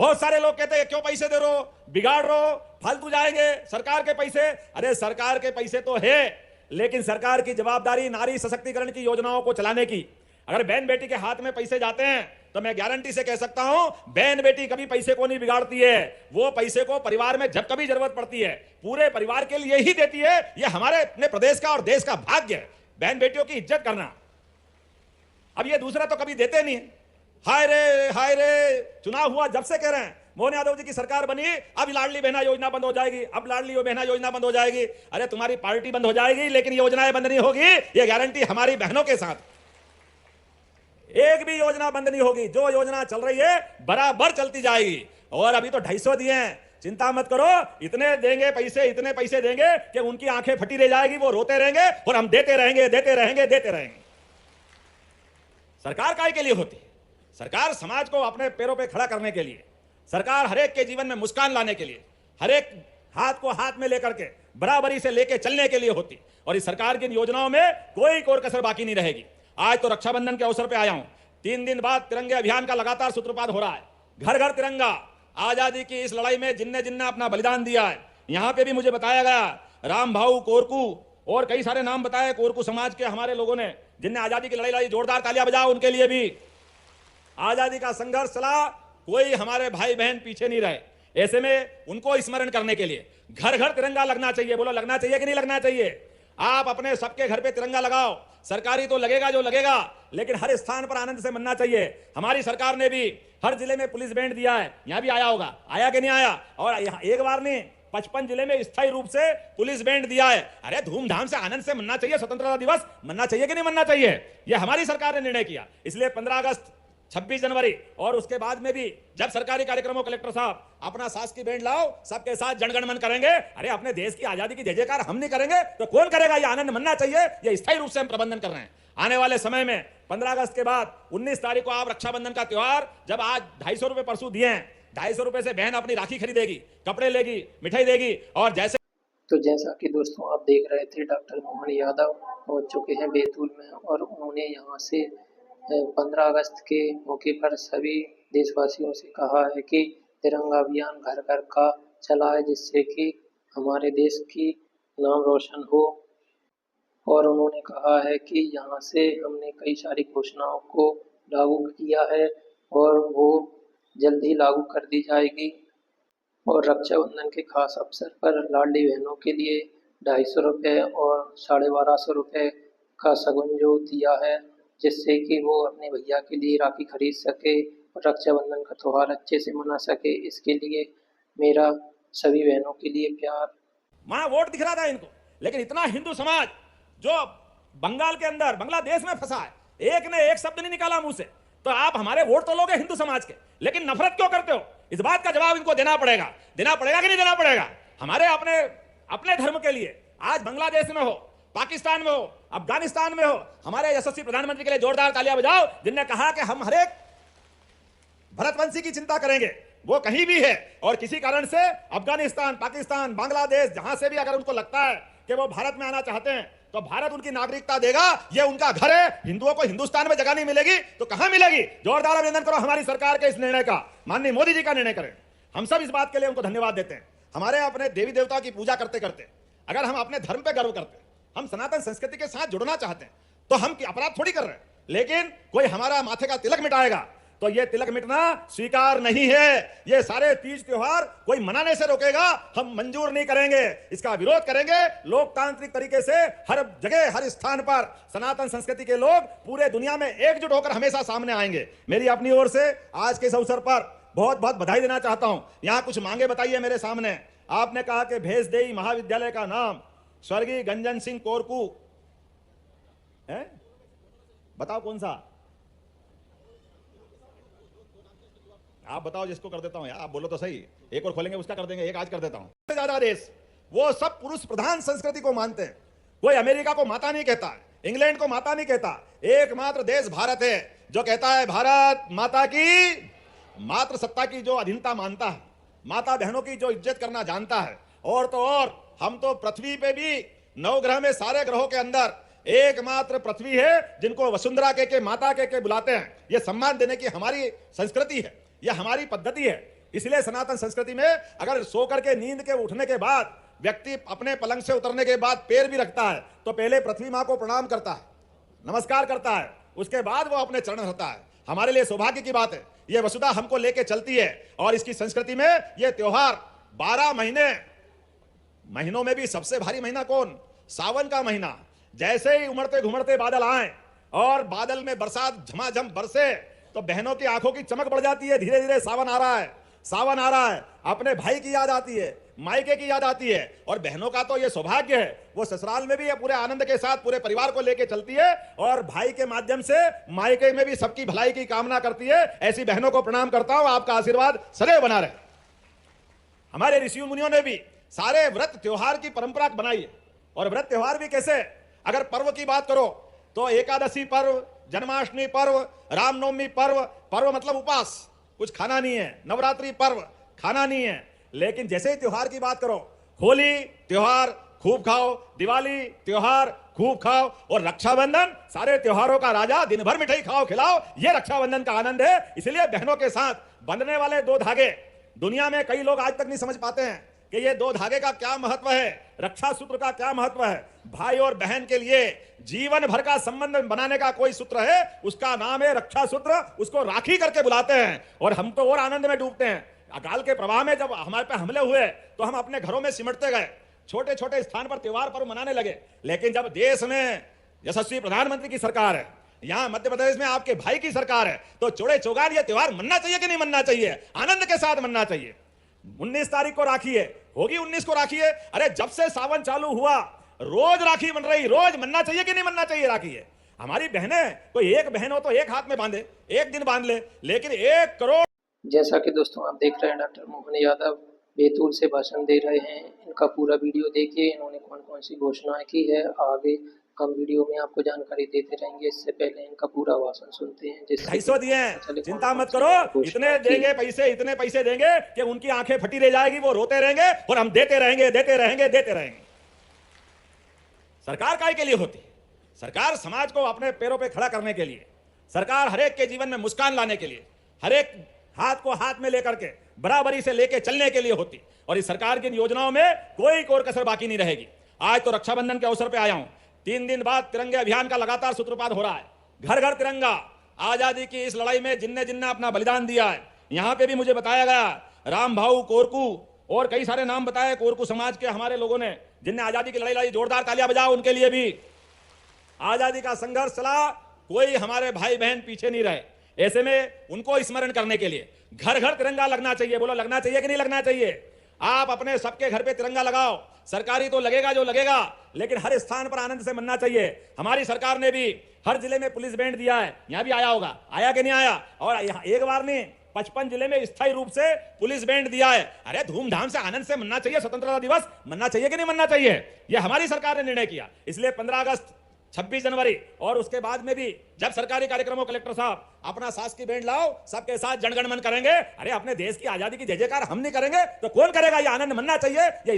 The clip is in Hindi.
बहुत सारे लोग कहते हैं क्यों पैसे दे रहे हो, बिगाड़ रहे हो, फालतू जाएंगे सरकार के पैसे। अरे सरकार के पैसे तो है, लेकिन सरकार की जवाबदारी नारी सशक्तिकरण की योजनाओं को चलाने की। अगर बहन बेटी के हाथ में पैसे जाते हैं तो मैं गारंटी से कह सकता हूं, बहन बेटी कभी पैसे को नहीं बिगाड़ती है। वो पैसे को परिवार में जब कभी जरूरत पड़ती है पूरे परिवार के लिए ही देती है। यह हमारे अपने प्रदेश का और देश का भाग्य है, बहन बेटियों की इज्जत करना। अब ये दूसरा तो कभी देते नहीं। हाय रे, चुनाव हुआ जब से कह रहे हैं मोहन यादव जी की सरकार बनी, अब लाडली बहना योजना बंद हो जाएगी, अब लाडली बहना योजना बंद हो जाएगी। अरे तुम्हारी पार्टी बंद हो जाएगी लेकिन योजनाएं बंद नहीं होगी, ये गारंटी हमारी बहनों के साथ। एक भी योजना बंद नहीं होगी, जो योजना चल रही है बराबर चलती जाएगी। और अभी तो 250 दिए हैं, चिंता मत करो, इतने देंगे पैसे, इतने पैसे देंगे कि उनकी आंखें फटी रह जाएगी, वो रोते रहेंगे और हम देते रहेंगे, देते रहेंगे, देते रहेंगे। सरकार काय के लिए होती है? सरकार समाज को अपने पैरों पे खड़ा करने के लिए, सरकार हरेक के जीवन में मुस्कान लाने के लिए, हरेक हाथ को हाथ में लेकर के बराबरी से लेके चलने के लिए होती। और इस सरकार की योजनाओं में कोई कोर कसर बाकी नहीं रहेगी। आज तो रक्षाबंधन के अवसर पे आया हूं, 3 दिन बाद तिरंगे अभियान का लगातार सूत्रपात हो रहा है। घर घर तिरंगा, आजादी की इस लड़ाई में जिन्ने जिन्ने अपना बलिदान दिया है, यहां पे भी मुझे बताया गया राम भाऊ कोरकू और कई सारे नाम बताए कोरकू समाज के हमारे लोगों ने, जिनने आजादी की लड़ाई लड़ी। जोरदार तालियां बजाओ उनके लिए भी। आजादी का संघर्ष चला, कोई हमारे भाई बहन पीछे नहीं रहे। ऐसे में उनको स्मरण करने के लिए घर घर तिरंगा लगना चाहिए। बोलो लगना चाहिए कि नहीं लगना चाहिए? आप अपने सबके घर पे तिरंगा लगाओ। सरकारी तो लगेगा जो लगेगा, लेकिन हर स्थान पर आनंद से मनना चाहिए। हमारी सरकार ने भी हर जिले में पुलिस बैंड दिया है, यहां भी आया होगा, आया कि नहीं आया? और एक बार नहीं, 55 जिले में स्थायी रूप से पुलिस बैंड दिया है। अरे धूमधाम से आनंद से मनना चाहिए, स्वतंत्रता दिवस मनना चाहिए कि नहीं मनना चाहिए? यह हमारी सरकार ने निर्णय किया। इसलिए 15 अगस्त, 26 जनवरी और उसके बाद में भी जब सरकारी कार्यक्रमों, कलेक्टर साहब अपना शासकीय बैंड लाओ, सबके साथ जनगण मन करेंगे। अरे अपने देश की आजादी की जय जयकार हम नहीं करेंगे तो कौन करेगा? ये आनंद मनना चाहिए। ये स्थायी रूप से हम प्रबंधन कर रहे हैं। आने वाले समय में 15 अगस्त के बाद 19 तारीख को आप रक्षाबंधन का त्योहार, जब आज 250 रुपए परसों दिए हैं, 250 रुपए से बहन अपनी राखी खरीदेगी, कपड़े लेगी, मिठाई देगी। और जैसा कि दोस्तों आप देख रहे थे, डॉक्टर मोहन यादव पहुंच चुके हैं बैतूल में और उन्होंने यहाँ से 15 अगस्त के मौके पर सभी देशवासियों से कहा है कि तिरंगा अभियान घर घर का चलाए, जिससे कि हमारे देश की नाम रोशन हो। और उन्होंने कहा है कि यहाँ से हमने कई सारी घोषणाओं को लागू किया है और वो जल्द ही लागू कर दी जाएगी। और रक्षाबंधन के खास अवसर पर लाडली बहनों के लिए 250 रुपये और 1250 रुपये का शगुन जो दिया है, जिससे कि वो अपने भैया के लिए राखी खरीद सके और रक्षाबंधन का त्योहार अच्छे से मना सके। इसके लिए मेरा सभी बहनों के लिए प्यार। वहां वोट दिख रहा था इनको, लेकिन इतना हिंदू समाज जो बंगाल के अंदर, बांग्लादेश में फंसा है, एक ने एक शब्द नहीं निकाला मुंह से। तो आप हमारे वोट तो लोगे हिंदू समाज के, लेकिन नफरत क्यों करते हो? इस बात का जवाब इनको देना पड़ेगा। देना पड़ेगा कि नहीं देना पड़ेगा? हमारे अपने धर्म के लिए आज बांग्लादेश में हो, पाकिस्तान में हो, अफगानिस्तान में हो, हमारे यशस्वी प्रधानमंत्री के लिए जोरदार तालियां बजाओ, जिनने कहा कि हम हरेक भारतवंशी की चिंता करेंगे, वो कहीं भी है। और किसी कारण से अफगानिस्तान, पाकिस्तान, बांग्लादेश, जहां से भी अगर उनको लगता है कि वो भारत में आना चाहते हैं तो भारत उनकी नागरिकता देगा। ये उनका घर है। हिंदुओं को हिंदुस्तान में जगह नहीं मिलेगी तो कहां मिलेगी? जोरदार अभिनंदन करो हमारी सरकार के इस निर्णय का। माननीय मोदी जी का निर्णय करें। हम सब इस बात के लिए उनको धन्यवाद देते हैं। हमारे अपने देवी देवता की पूजा करते करते अगर हम अपने धर्म पे गर्व करते हैं, हम सनातन संस्कृति के साथ जुड़ना चाहते हैं, तो हम अपराध थोड़ी कर रहे हैं। लेकिन कोई हमारा माथे का तिलक मिटाएगा तो ये तिलक मिटना स्वीकार नहीं है। ये सारे तीज त्योहार कोई मनाने से रोकेगा, हम मंजूर नहीं करेंगे, इसका विरोध करेंगे। लोकतांत्रिक तरीके से हर जगह, हर स्थान पर सनातन संस्कृति के लोग पूरे दुनिया में एकजुट होकर हमेशा सामने आएंगे। मेरी अपनी ओर से आज के इस अवसर पर बहुत बहुत बधाई देना चाहता हूं। यहां कुछ मांगे बताइए मेरे सामने। आपने कहा कि भेषदेई महाविद्यालय का नाम स्वर्गीय गंजन सिंह कोरकू है, बताओ कौन सा? आप बताओ, जिसको कर देता हूं यार, आप बोलो तो सही। एक और खोलेंगे उसका कर देंगे, एक आज कर देता हूं। ज्यादा देश वो सब पुरुष प्रधान संस्कृति को मानते हैं। कोई अमेरिका को माता नहीं कहता, इंग्लैंड को माता नहीं कहता। एकमात्र देश भारत है जो कहता है भारत माता की मातृ सत्ता की जो अधीनता मानता है, माता बहनों की जो इज्जत करना जानता है। और तो और हम तो पृथ्वी पे भी 9 ग्रह में सारे ग्रहों के अंदर एकमात्र पृथ्वी है जिनको वसुंधरा के माता के बुलाते हैं। यह सम्मान देने की हमारी संस्कृति है, यह हमारी पद्धति है। इसलिए सनातन संस्कृति में अगर सो करके नींद के उठने के बाद व्यक्ति अपने पलंग से उतरने के बाद पैर भी रखता है तो पहले पृथ्वी मां को प्रणाम करता है, नमस्कार करता है, उसके बाद वो अपने चरण रखता है। हमारे लिए सौभाग्य की बात है, ये वसुधा हमको लेके चलती है। और इसकी संस्कृति में ये त्योहार 12 महीनों में भी सबसे भारी महीना कौन? सावन का महीना। जैसे ही उमड़ते घुमड़ते बादल आए और बादल में बरसात झमाझम बरसे तो बहनों की आंखों की चमक बढ़ जाती है। धीरे धीरे सावन आ रहा है, सावन आ रहा है, अपने भाई की याद आती है, मायके की याद आती है। और बहनों का तो ये सौभाग्य है, वो ससुराल में भी ये पूरे आनंद के साथ पूरे परिवार को लेके चलती है और भाई के माध्यम से मायके में भी सबकी भलाई की कामना करती है। ऐसी बहनों को प्रणाम करता हूं, आपका आशीर्वाद सदैव बना रहे। हमारे ऋषि मुनियों ने भी सारे व्रत त्योहार की परंपरा बनाई है। और व्रत त्योहार भी कैसे? अगर पर्व की बात करो तो एकादशी पर्व, जन्माष्टमी पर्व, रामनवमी पर्व, पर्व मतलब उपास, कुछ खाना नहीं है, नवरात्रि पर्व खाना नहीं है। लेकिन जैसे ही त्योहार की बात करो, होली त्योहार खूब खाओ, दिवाली त्योहार खूब खाओ, और रक्षाबंधन सारे त्योहारों का राजा, दिन भर मिठाई खाओ खिलाओ, ये रक्षाबंधन का आनंद है। इसलिए बहनों के साथ बंधने वाले 2 धागे दुनिया में कई लोग आज तक नहीं समझ पाते हैं कि ये 2 धागे का क्या महत्व है, रक्षा सूत्र का क्या महत्व है। भाई और बहन के लिए जीवन भर का संबंध बनाने का कोई सूत्र है, उसका नाम है रक्षा सूत्र। उसको राखी करके बुलाते हैं और हम तो और आनंद में डूबते हैं। अकाल के प्रवाह में जब हमारे पे हमले हुए तो हम अपने घरों में सिमटते गए, छोटे छोटे स्थान पर त्योहार पर्व मनाने लगे। लेकिन जब देश में यशस्वी प्रधानमंत्री की सरकार है, यहां मध्य प्रदेश में आपके भाई की सरकार है, तो चौड़े चौगान ये त्योहार मनना चाहिए कि नहीं मनना चाहिए? आनंद के साथ मनना चाहिए। 19 तारीख को राखी है, होगी 19 को राखी है। अरे जब से सावन चालू हुआ रोज राखी बन रही, रोज मनना चाहिए कि नहीं मनना चाहिए राखी है? हमारी बहनें, कोई एक बहन हो तो एक हाथ में बांधे, एक दिन बांध ले, लेकिन 1 करोड़। जैसा कि दोस्तों आप देख रहे हैं डॉक्टर मोहन यादव बैतूल से भाषण दे रहे हैं। इनका पूरा वीडियो देखिए, इन्होंने कौन कौन सी घोषणाएं की है। आगे हम वीडियो में आपको जानकारी देते रहेंगे। इससे पहले इनका पूरा भाषण सुनते हैं। 250 दिए हैं, चिंता मत करो, इतने देंगे पैसे, इतने पैसे देंगे कि उनकी आंखें फटी रह जाएगी, वो रोते रहेंगे और हम देते रहेंगे, देते रहेंगे, देते रहेंगे। सरकार काय के लिए होती है? सरकार समाज को अपने पैरों पे खड़ा करने के लिए, सरकार हरेक के जीवन में मुस्कान लाने के लिए, हरेक हाथ को हाथ में लेकर के बराबरी से लेके चलने के लिए होती। और इस सरकार की योजनाओं में कोई कोर कसर बाकी नहीं रहेगी। आज तो रक्षाबंधन के अवसर पे आया हूं। 3 दिन बाद तिरंगे अभियान का लगातार सूत्रपात हो रहा है। घर घर तिरंगा। आजादी की इस लड़ाई में जिनने जिनने अपना बलिदान दिया है, यहां पे भी मुझे बताया गया, राम भाऊ कोरकू और कई सारे नाम बताए कोरकू समाज के हमारे लोगों ने, जिनने आजादी की लड़ाई लड़ी। जोरदार तालियां बजाओ उनके लिए भी। आजादी का संघर्ष चला, कोई हमारे भाई बहन पीछे नहीं रहे। ऐसे में उनको स्मरण करने के लिए घर घर तिरंगा लगना चाहिए। बोलो लगना चाहिए कि नहीं लगना चाहिए? आप अपने सबके घर पे तिरंगा लगाओ। सरकारी तो लगेगा जो लगेगा, लेकिन हर स्थान पर आनंद से मनना चाहिए। हमारी सरकार ने भी हर जिले में पुलिस बैंड दिया है। यहां भी आया होगा, आया कि नहीं आया? और यहाँ एक बार नहीं, 55 जिले में स्थायी रूप से पुलिस बैंड दिया है। अरे धूमधाम से आनंद से मनना चाहिए। स्वतंत्रता दिवस मनना चाहिए कि नहीं मनना चाहिए? यह हमारी सरकार ने निर्णय किया। इसलिए 15 अगस्त, 26 जनवरी और उसके बाद में भी जब सरकारी कार्यक्रमों, कलेक्टर साहब अपना शासकीय बैंड लाओ, सबके साथ जनगण मन करेंगे। अरे अपने देश की आजादी की जय जयकार हम नहीं करेंगे तो कौन करेगा? ये आनंद मनना चाहिए। ये